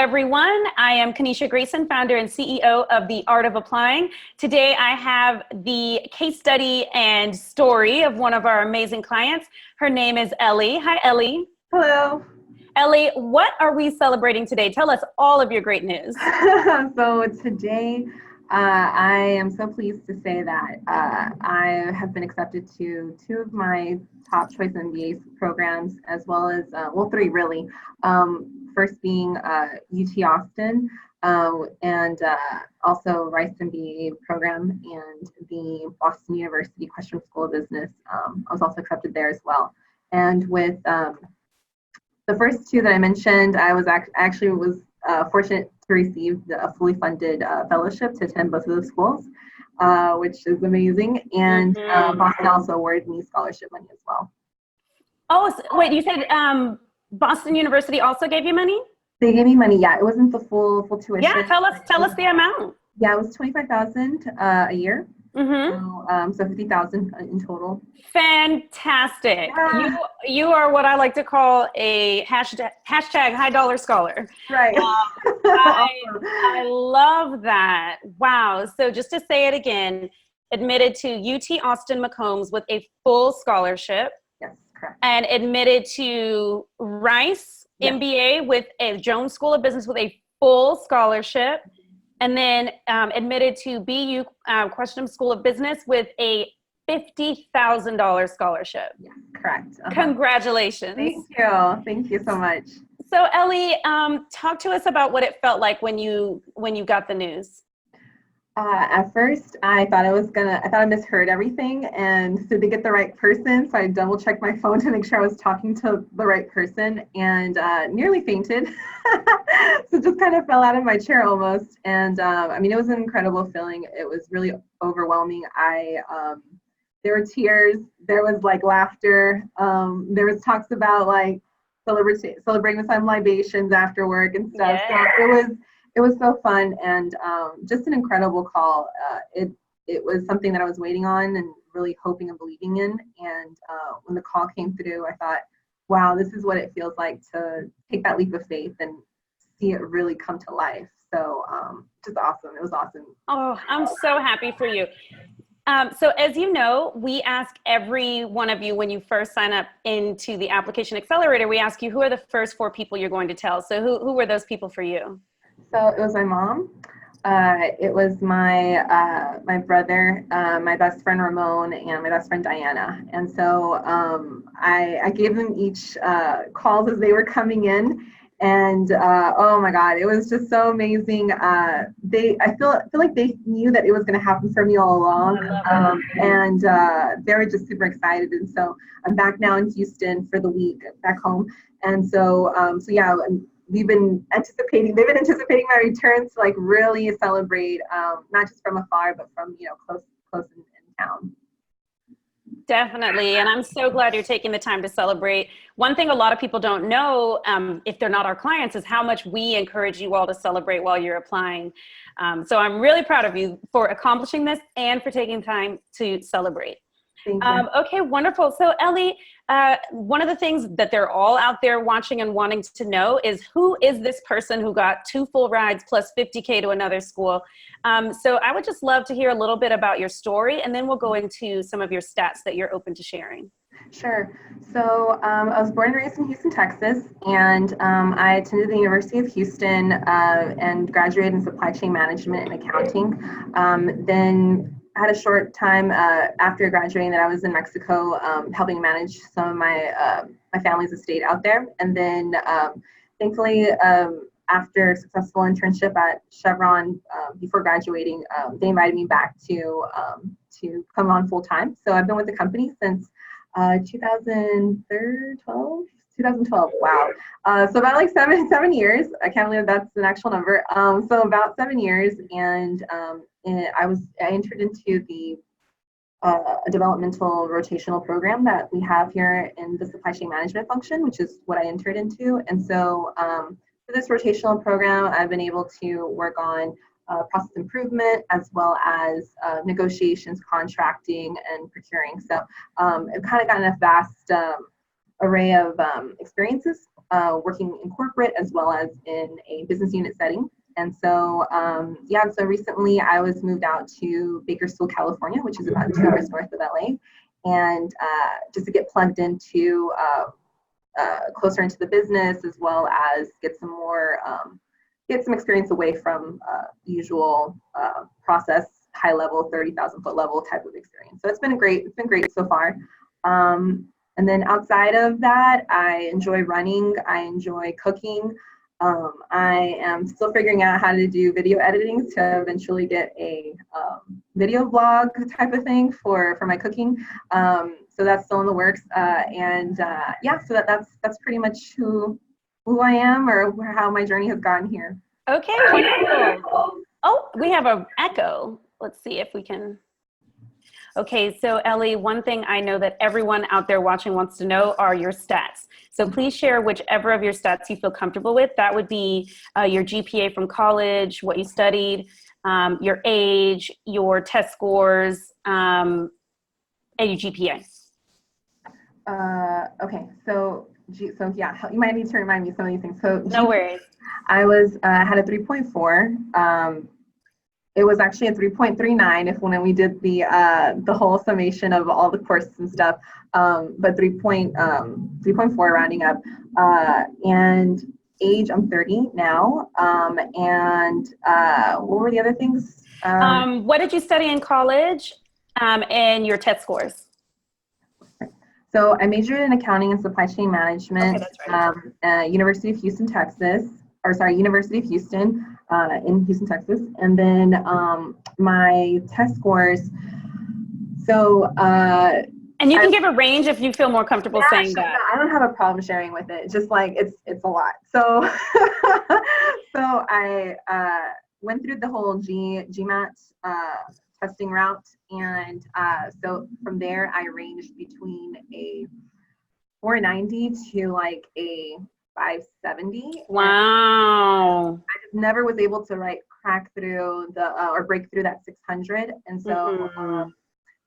everyone. I am Kanisha Grayson, founder and CEO of The Art of Applying. Today, I have the case study and story of one of our amazing clients. Her name is Ellie. Hi, Ellie. Hello. Ellie, what are we celebrating today? Tell us all of your great news. So today, I am so pleased to say that I have been accepted to two of my top choice MBA programs, as well as, well, three really. First being UT Austin, and also Rice MBA program, and the Boston University Questrom School of Business. I was also accepted there as well. And with the first two that I mentioned, I was actually fortunate to receive a fully funded fellowship to attend both of those schools, which is amazing. And Boston also awarded me scholarship money as well. Oh, wait, you said Boston University also gave you money? They gave me money, yeah. It wasn't the full tuition. Yeah, tell us the amount. Yeah, it was $25,000 a year. So 50,000 in total. Fantastic. Yeah. You are what I like to call a hashtag high dollar scholar. Right. I love that. Wow. So just to say it again, admitted to UT Austin McCombs with a full scholarship. Yes, correct. And admitted to Rice MBA with a Jones School of Business with a full scholarship. And then admitted to BU Questrom School of Business with a $50,000 scholarship. Yeah, correct. Congratulations. Thank you so much. So Ellie, talk to us about what it felt like when you got the news. At first, I thought I misheard everything, and so to get the right person, so I double checked my phone to make sure I was talking to the right person, and nearly fainted. So just kind of fell out of my chair almost, and I mean, it was an incredible feeling. It was really overwhelming. There were tears, there was like laughter, there was talks about like celebrating with some libations after work and stuff. Yeah. So it was so fun, and just an incredible call. It was something that I was waiting on and really hoping and believing in. And when the call came through, I thought, wow, this is what it feels like to take that leap of faith and see it really come to life. So just awesome. It was awesome. Oh, I'm so happy for you. So as you know, we ask every one of you when you first sign up into the application accelerator, we ask you who are the first 4 people you're going to tell. So who were those people for you? So it was my mom, it was my brother, my best friend Ramon, and my best friend Diana. And so I gave them each calls as they were coming in, and oh my God, it was just so amazing. I feel like they knew that it was going to happen for me all along, and they were just super excited. And so I'm back now in Houston for the week, back home, and so yeah. They've been anticipating my return to like really celebrate, not just from afar, but from, close in town. Definitely. And I'm so glad you're taking the time to celebrate. One thing a lot of people don't know, if they're not our clients, is how much we encourage you all to celebrate while you're applying. So I'm really proud of you for accomplishing this and for taking time to celebrate. Thank you. Okay, wonderful. So Ellie, one of the things that they're all out there watching and wanting to know is who is this person who got 2 full rides plus $50K to another school? So I would just love to hear a little bit about your story, and then we'll go into some of your stats that you're open to sharing. Sure. So I was born and raised in Houston, Texas, and I attended the University of Houston and graduated in supply chain management and accounting. Then I had a short time after graduating that I was in Mexico helping manage some of my family's estate out there. And then thankfully, after a successful internship at Chevron before graduating, they invited me back to come on full time. So I've been with the company since 2012. Wow. So about like seven years. I can't believe that's an actual number. So about 7 years, and I entered into the a developmental rotational program that we have here in the supply chain management function, which is what I entered into. And so for this rotational program, I've been able to work on process improvement as well as negotiations, contracting, and procuring. So I've kind of gotten a array of experiences, working in corporate as well as in a business unit setting. And so, so recently I was moved out to Bakersfield, California, which is about 2 hours north of LA, and just to get plugged into closer into the business, as well as get some more, get some experience away from usual process, high level, 30,000 foot level type of experience. So it's been great so far. And then outside of that, I enjoy running, I enjoy cooking. I am still figuring out how to do video editing to eventually get a video blog type of thing for my cooking. So that's still in the works. So that's pretty much who I am, or how my journey has gotten here. Okay, wonderful. Oh, we have an echo. Let's see if we can. Okay, so Ellie, one thing I know that everyone out there watching wants to know are your stats. So please share whichever of your stats you feel comfortable with. That would be your GPA from college, what you studied, your age, your test scores, and your GPA. Okay, so yeah, you might need to remind me some of these things. So no worries. I had a 3.4. It was actually a 3.39 when we did the whole summation of all the courses and stuff, but 3.4 rounding up. And age, I'm 30 now. And what were the other things? What did you study in college, and your test scores? So I majored in accounting and supply chain management, okay, that's right. University of Houston, University of Houston in Houston, Texas. And then my test scores. So. And you can give a range if you feel more comfortable saying that. No, I don't have a problem sharing with it. Just like it's a lot. So so I went through the whole GMAT testing route, and so from there I ranged between a 490 to like a 570. Wow. I just never was able to crack through or break through that 600. And so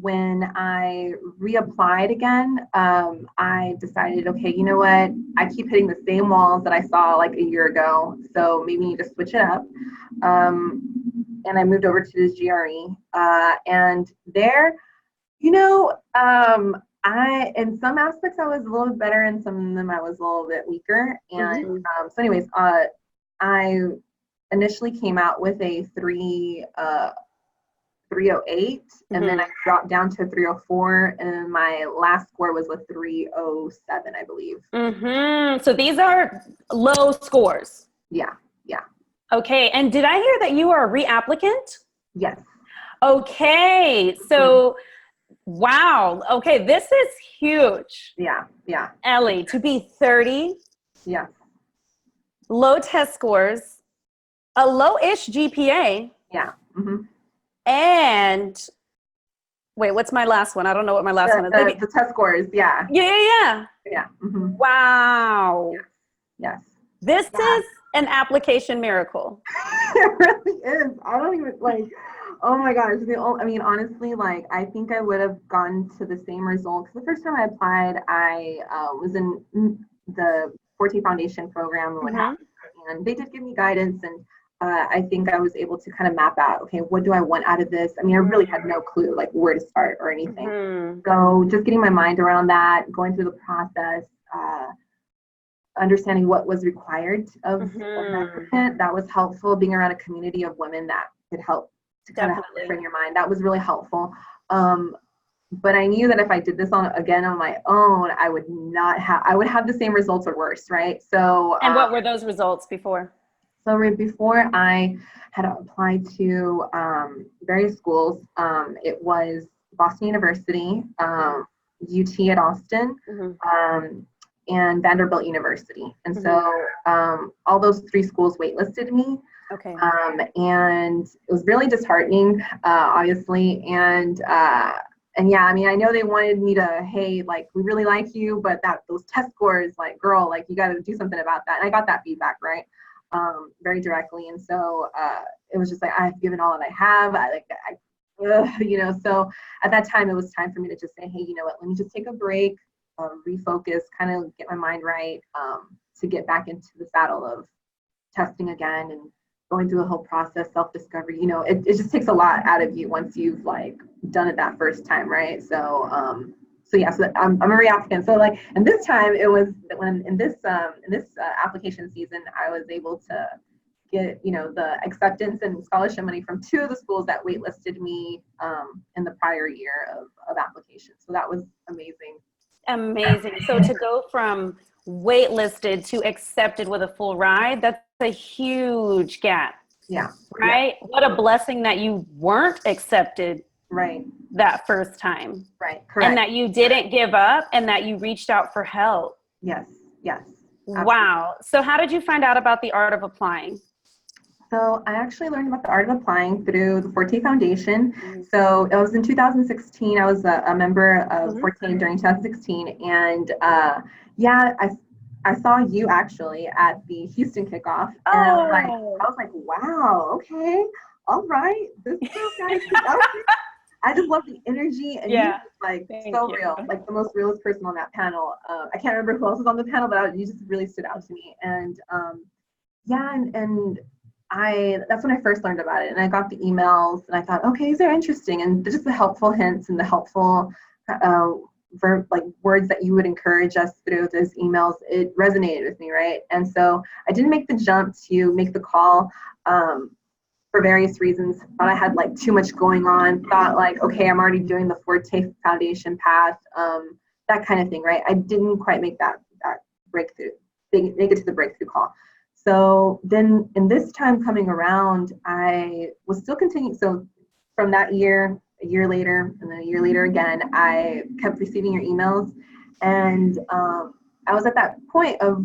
when I reapplied again, I decided, okay, you know what? I keep hitting the same walls that I saw like a year ago, so maybe you need to switch it up. And I moved over to the GRE, and there, in some aspects I was a little bit better, and some of them I was a little bit weaker. And so anyways, I initially came out with a 308, and then I dropped down to 304, and my last score was a 307, I believe. So these are low scores. Yeah. Okay, and did I hear that you are a re-applicant? Yes. Okay, so wow. Okay, this is huge. Yeah. Ellie, to be 30. Yeah. Low test scores, a low-ish GPA. Yeah. And wait, what's my last one? I don't know what my last one is. The test scores, yeah. Yeah. Wow. Yes. This is an application miracle. It really is. I don't even oh my gosh. Honestly, I think I would have gone to the same results. The first time I applied, I was in the Forte Foundation program and what happened. And they did give me guidance, and I think I was able to kind of map out, okay, what do I want out of this? I really had no clue where to start or anything. So just getting my mind around that, going through the process, understanding what was required of an applicant, that was helpful. Being around a community of women that could help to kind of help train your mind, that was really helpful. But I knew that if I did this again on my own, I would have the same results or worse, right? So. And what were those results before? So right before, I had applied to various schools. It was Boston University, UT at Austin, and Vanderbilt University. And so all those 3 schools waitlisted me. Okay. And it was really disheartening, obviously. And yeah, I know they wanted me to, hey, we really like you, but those test scores, girl, you got to do something about that. And I got that feedback, right? Very directly. And so it was just I've given all that I have. So at that time, it was time for me to just say, hey, you know what, let me just take a break. refocus, kind of get my mind right, to get back into the saddle of testing again and going through the whole process, self-discovery. You know, it just takes a lot out of you once you've like done it that first time, right? So yeah, so I'm a reapplicant. So like, and this time it was when in this application season, I was able to get, you know, the acceptance and scholarship money from 2 of the schools that waitlisted me in the prior year of application. So that was amazing. Amazing. So to go from waitlisted to accepted with a full ride, that's a huge gap. Yeah. Right? Yeah. What a blessing that you weren't accepted right that first time. Right. Correct. And that you didn't give up and that you reached out for help. Yes. Absolutely. Wow. So how did you find out about the art of applying? So I actually learned about the art of applying through the Forte Foundation. Mm-hmm. So it was in 2016. I was a member of mm-hmm. Forte during 2016. And yeah, I saw you actually at the Houston kickoff. And I was like, wow, okay, all right. This girl guys, I just love the energy, and yeah, like so real, like the most realest person on that panel. I can't remember who else was on the panel, but you just really stood out to me. And yeah, and that's when I first learned about it, and I got the emails, and I thought, okay, these are interesting, and just the helpful hints and the helpful like words that you would encourage us through those emails. It resonated with me, right? And so I didn't make the jump to make the call for various reasons. Thought I had like too much going on. Thought like, okay, I'm already doing the Forte Foundation path, that kind of thing, right? I didn't quite make that breakthrough, make it to the breakthrough call. So then in this time coming around, I was still continuing. So from that year, a year later, and then a year later again, I kept receiving your emails. And I was at that point of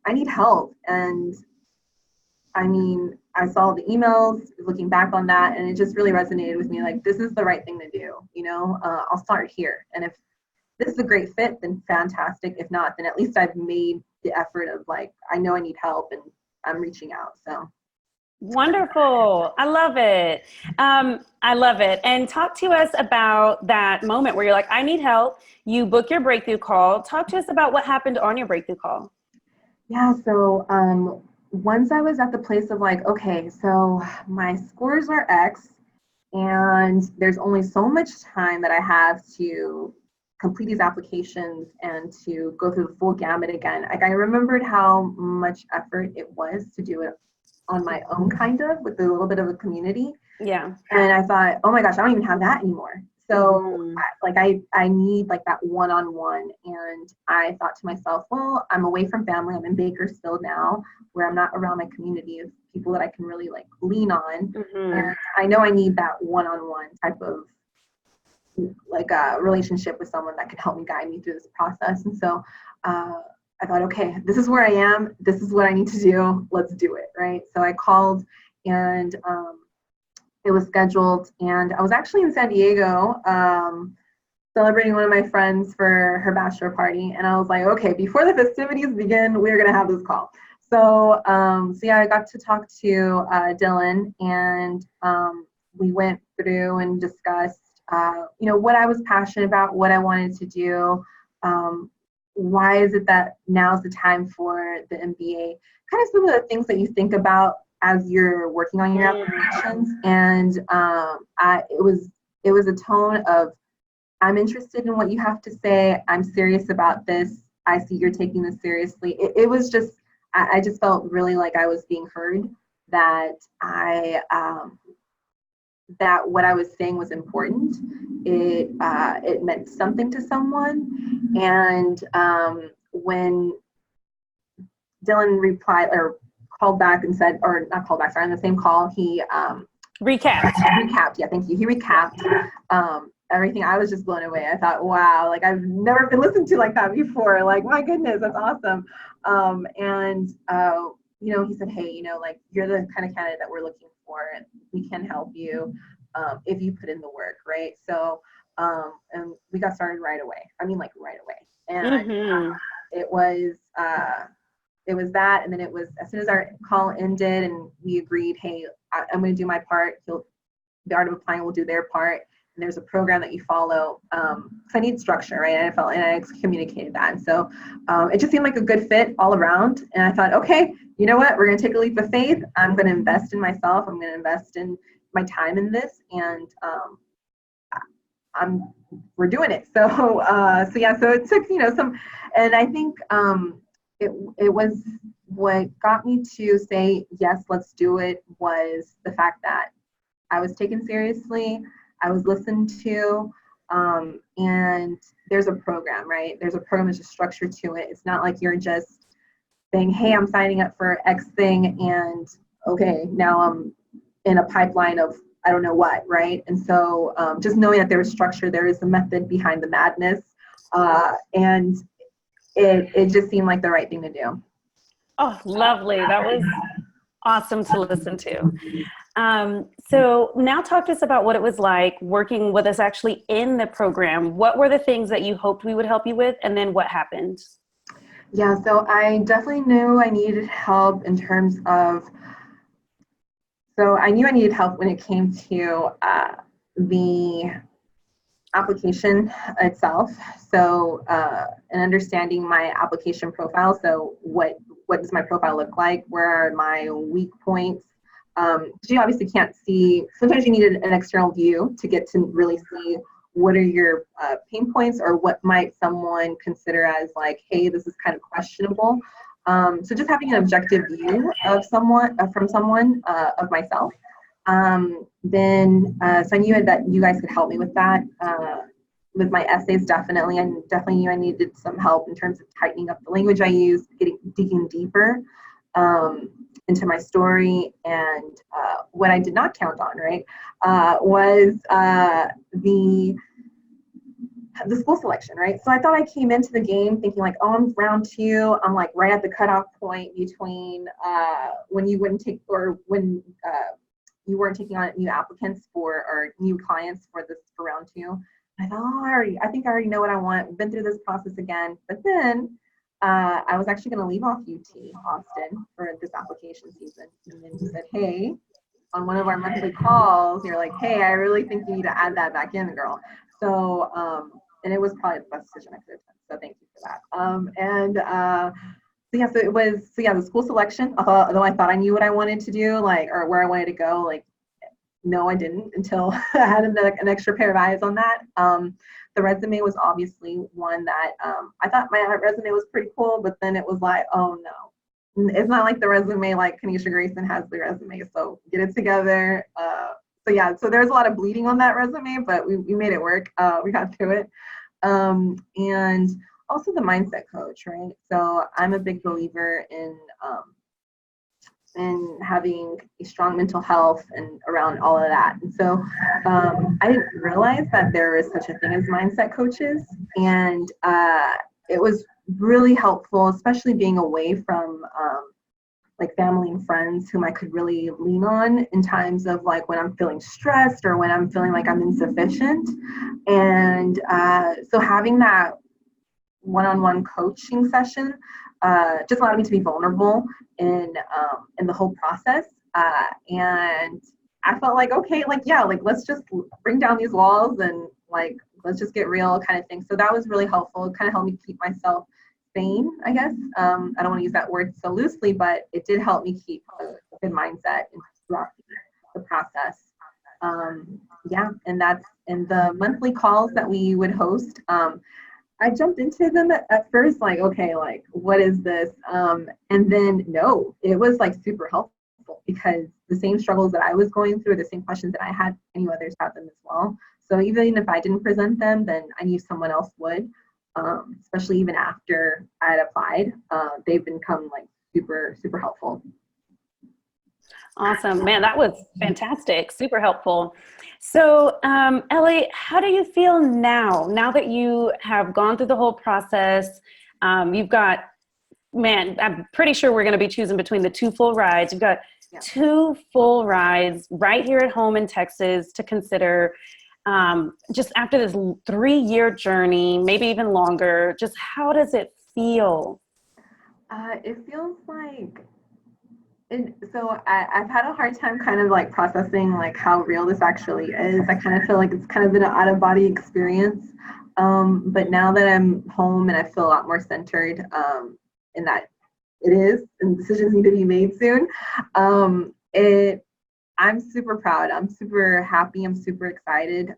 I need help. And I mean, I saw the emails, looking back on that, and it just really resonated with me. Like, this is the right thing to do, you know? I'll start here. And if this is a great fit, then fantastic. If not, then at least I've made the effort of like, I know I need help and I'm reaching out, so. Wonderful. I love it. I love it. And talk to us about that moment where you're like, I need help. You book your breakthrough call. Talk to us about what happened on your breakthrough call. Yeah, so once I was at the place of like, okay, so my scores are X and there's only so much time that I have to complete these applications and to go through the full gamut again. Like, I remembered how much effort it was to do it on my own, kind of, with a little bit of a community. Yeah. And I thought, oh my gosh, I don't even have that anymore. So I need like that one-on-one. And I thought to myself, well, I'm away from family. I'm in Bakersfield now, where I'm not around my community of people that I can really like lean on. Mm-hmm. And I know I need that one-on-one type of like a relationship with someone that can help me, guide me through this process. And so I thought, okay, this is where I am. This is what I need to do. Let's do it, right? So I called, and it was scheduled, and I was actually in San Diego celebrating one of my friends for her bachelor party. And I was like, okay, before the festivities begin, we're gonna have this call. So yeah, I got to talk to Dylan, and we went through and discussed you know, what I was passionate about, what I wanted to do, why is it that now's the time for the MBA, kind of some of the things that you think about as you're working on your applications. And it was a tone of, I'm interested in what you have to say, I'm serious about this, I see you're taking this seriously. It was just, I just felt really like I was being heard, that that what I was saying was important. It meant something to someone. And when Dylan replied or called back and said, or not called back, sorry, on the same call, he recapped. Yeah, thank you. He recapped everything. I was just blown away. I thought, wow, like I've never been listened to like that before. Like, my goodness, that's awesome. And you know, he said, hey, you know, like, you're the kind of candidate that we're looking for, and we can help you if you put in the work, right? So, and we got started right away. I mean, like right away. And it was that, and then it was, as soon as our call ended and we agreed, hey, I'm going to do my part, the Art of Applying will do their part. there's a program that you follow. So I need structure, right? And I communicated that. And so it just seemed like a good fit all around. And I thought, okay, you know what? We're going to take a leap of faith. I'm going to invest in myself. I'm going to invest in my time in this. And we're doing it. So it took, some, and I think it was what got me to say, yes, let's do it, was the fact that I was taken seriously, I was listened to, and there's a program, right? There's a program, there's a structure to it. It's not like you're just saying, hey, I'm signing up for X thing, and okay, now I'm in a pipeline of I don't know what, right? And so just knowing that there is structure, there is a method behind the madness, and it just seemed like the right thing to do. Oh, lovely. That was awesome to listen to. So now talk to us about what it was like working with us actually in the program. What were the things that you hoped we would help you with, and then what happened? Yeah, so I definitely knew I needed help in terms of, so I knew I needed help when it came to the application itself. So and understanding my application profile. So what does my profile look like? Where are my weak points? You obviously can't see, sometimes you need an external view to get to really see what are your pain points, or what might someone consider as like, hey, this is kind of questionable. So just having an objective view of someone, from someone, of myself. So I knew that you guys could help me with that. With my essays, definitely. I definitely knew I needed some help in terms of tightening up the language I use, digging deeper into my story. And what I did not count on, right, was the school selection, right? So I thought I came into the game thinking like, oh, I'm round 2. I'm like right at the cutoff point between when you wouldn't take, or when you weren't taking on new applicants or new clients for round 2. I thought, oh, I think I already know what I want. I've been through this process again. But then I was actually going to leave off UT Austin for this application season. And then he said, hey, on one of our monthly calls, you're like, hey, I really think you need to add that back in, girl. So, and it was probably the best decision I could have done. So thank you for that. The school selection, although I thought I knew what I wanted to do, like, or where I wanted to go, like, no, I didn't until I had an extra pair of eyes on that. The resume was obviously one that I thought my resume was pretty cool, but then it was like, oh no, it's not like the resume like Kanisha Grayson has the resume, so get it together. So there's a lot of bleeding on that resume, but we made it work. We got through it. And also the mindset coach, right? So I'm a big believer in having a strong mental health and around all of that. And so I didn't realize that there is such a thing as mindset coaches. And it was really helpful, especially being away from like family and friends whom I could really lean on in times of like when I'm feeling stressed or when I'm feeling like I'm insufficient. And so having that one-on-one coaching session just allowed me to be vulnerable in the whole process. And I felt like, okay, like, yeah, like, let's just bring down these walls and like, let's just get real kind of thing. So that was really helpful. It kind of helped me keep myself sane, I guess. I don't want to use that word so loosely, but it did help me keep a good mindset throughout the process. And that's in the monthly calls that we would host. I jumped into them at first, like, okay, like, what is this? And then, no, it was like super helpful because the same struggles that I was going through, the same questions that I had, I knew others had them as well. So even if I didn't present them, then I knew someone else would, especially even after I had applied. They've become like super, super helpful. Awesome, man, that was fantastic, super helpful. So Ellie, how do you feel now that you have gone through the whole process? You've got, man, I'm pretty sure we're going to be choosing between the 2 full rides. You've got 2 full rides right here at home in Texas to consider. Just after this 3-year journey, maybe even longer, just how does it feel? It feels like And so I've had a hard time kind of like processing like how real this actually is. I kind of feel like it's kind of been an out of body experience. But now that I'm home and I feel a lot more centered, in that it is, and decisions need to be made soon. It I'm super proud. I'm super happy. I'm super excited.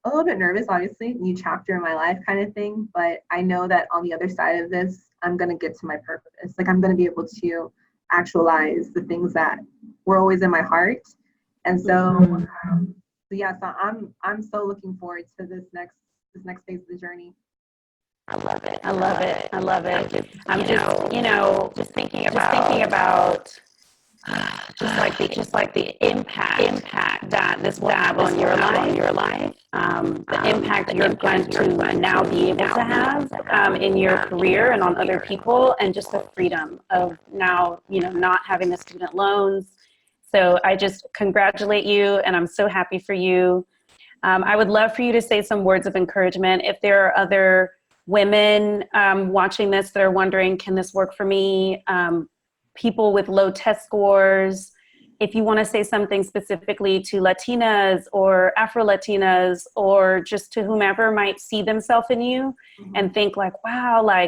A little bit nervous, obviously, new chapter in my life kind of thing. But I know that on the other side of this, I'm going to get to my purpose. Like I'm going to be able to actualize the things that were always in my heart. And so, so yeah, so I'm so looking forward to this next phase of the journey. I love it. I love it. I love it. I'm just, just thinking about just like the impact that this will have on your life, the impact you're going to now be able to have in your career and on other people, and just the freedom of now, not having the student loans. So I just congratulate you, and I'm so happy for you. I would love for you to say some words of encouragement. If there are other women watching this that are wondering, can this work for me? People with low test scores, if you want to say something specifically to Latinas or Afro-Latinas, or just to whomever might see themselves in you and think like, wow,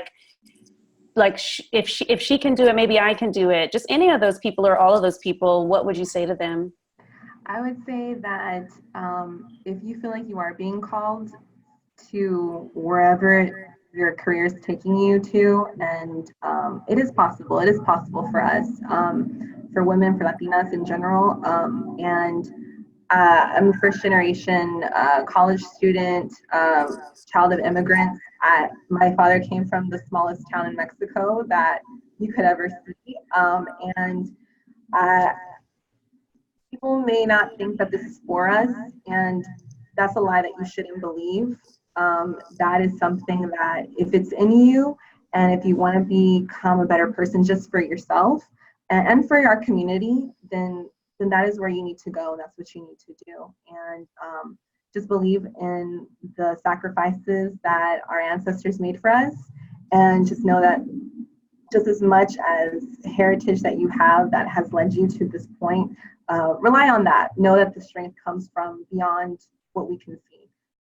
if she can do it, maybe I can do it. Just any of those people or all of those people, what would you say to them? I would say that if you feel like you are being called to wherever your career is taking you to, and it is possible. It is possible for us, for women, for Latinas in general. And I'm a first generation college student, child of immigrants. My father came from the smallest town in Mexico that you could ever see. And people may not think that this is for us, and that's a lie that you shouldn't believe. That is something that if it's in you, and if you want to become a better person just for yourself and for our community, then that is where you need to go. That's what you need to do. And just believe in the sacrifices that our ancestors made for us, and just know that just as much as heritage that you have that has led you to this point, rely on that. Know that the strength comes from beyond what we can see.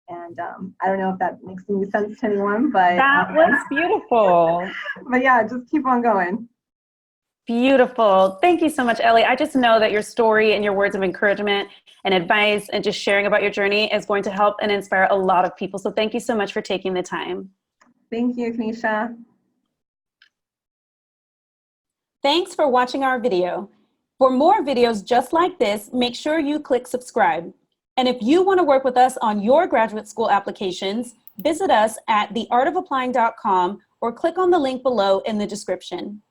And I don't know if that makes any sense to anyone, but that was beautiful. But yeah, just keep on going. Beautiful. Thank you so much, Ellie. I just know that your story and your words of encouragement and advice and just sharing about your journey is going to help and inspire a lot of people. So thank you so much for taking the time. Thank you, Kanisha. Thanks for watching our video. For more videos just like this, make sure you click subscribe. And if you want to work with us on your graduate school applications, visit us at theartofapplying.com or click on the link below in the description.